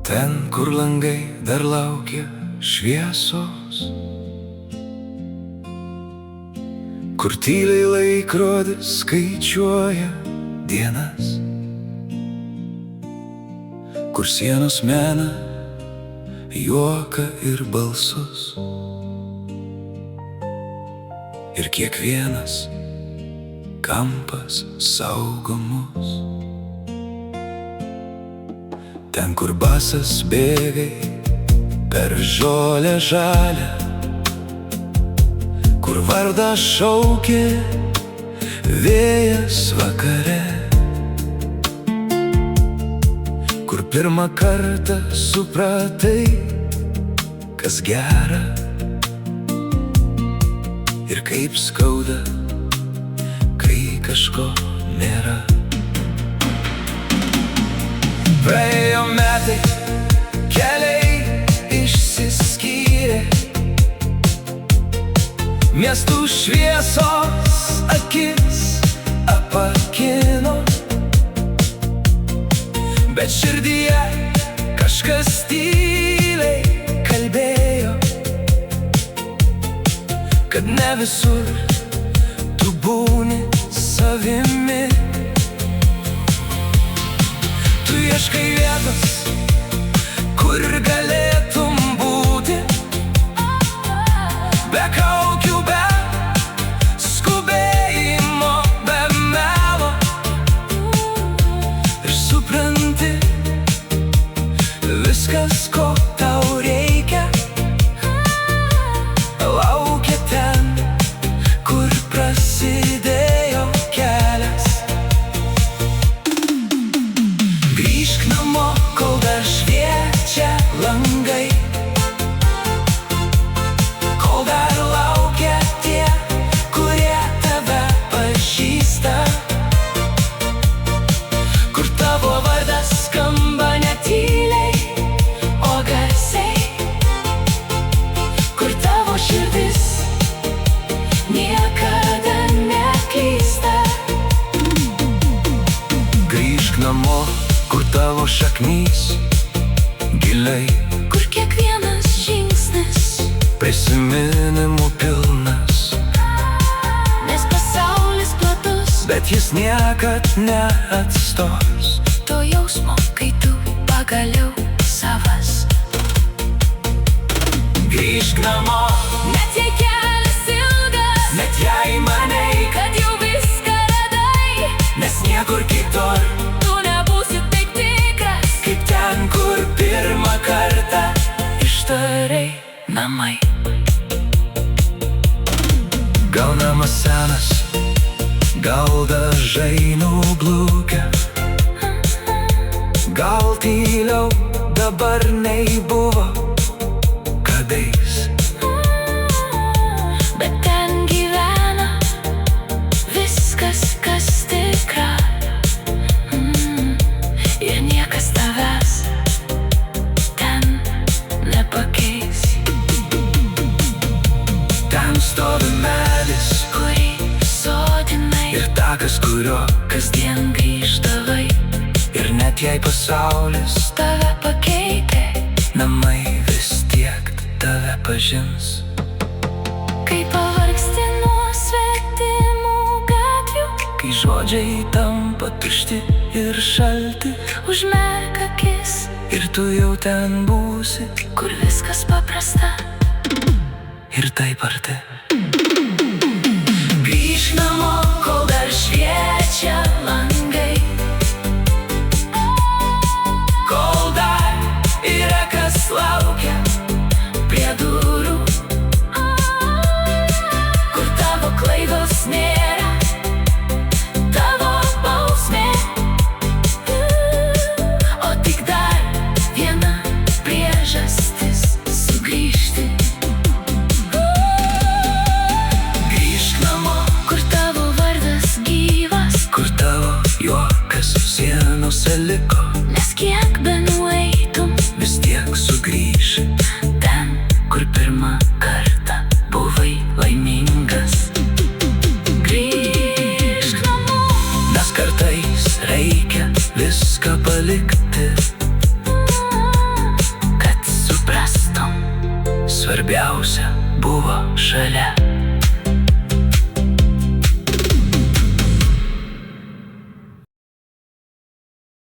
Ten, kur langai dar laukia šviesos, kur tyliai laikrodis skaičiuoja dienas, kur sienos mena juoką ir balsus, ir kiekvienas kampas saugo mus. Ten, kur basas bėgai per žolę žalią, kur vardą šaukė vėjas vakare, kur pirmą kartą supratai, kas gera ir kaip skauda, kai kažko nėra. Praėjo metai, keliai išsiskyrė, miestų šviesos akis apakino, bet širdyje kažkas tyliai kalbėjo, kad ne visur tu būni savimi. Tu ieškai vietos, kur galėtum būti, be kaukių, be skubėjimo, be melo, ir supranti, viskas, ko tau reikia, laukia ten, kur prasidėjo kelias. Grįžk namo, kol dar šviečia langai, kol dar laukia tie, kurie tave pažįsta, kur tavo vardas skamba ne tyliai, o garsiai, kur tavo širdis niekada neklysta. Grįžk namo, kur tavo šaknys giliai, kur kiekvienas žingsnis prisiminimų pilnas, nes pasaulis platus, bet jis niekad neatstos to jausmo, kai tu pagaliau savas. Grįžk namo, net jei kelias ilgas, net jei manei, kad jau viską radai, nes niekur kitur kaip ten, kur pirmą kartą ištarei namai. Gal namas senas, gal dažai nublukę, gal tyliau dabar nei buvo kadais, bet ten gyvena viskas, kas tikra, ir niekas tavęs ten nepakeis. Ten stovi medis, kurį sodinai, ir takas, kurio kasdien grįždavai, ir net jei pasaulis tave pakeitė, namai vis tiek tave pažins. Kai pavargsti nuo svetimų gatvių, kai žodžiai tampa tušti ir šalti, užmerk akis ir tu jau ten būsi, kur viskas paprasta ir taip arti. Grįžk namo, kol dar šviečia langai, kol dar yra kas laukia prie durų, kur tavo klaidos nėra tavo bausmė, o tik dar viena priežastis sugrįžti. Grįžk namo, kur tavo vardas gyvas, kur tavo juokas sienose liko, nes kiek benueitum, vis tiek sugrįši ten, kur pirmą kartą buvai laimingas. Grįžk namo, nes kartais reikia viską palikti, šalia.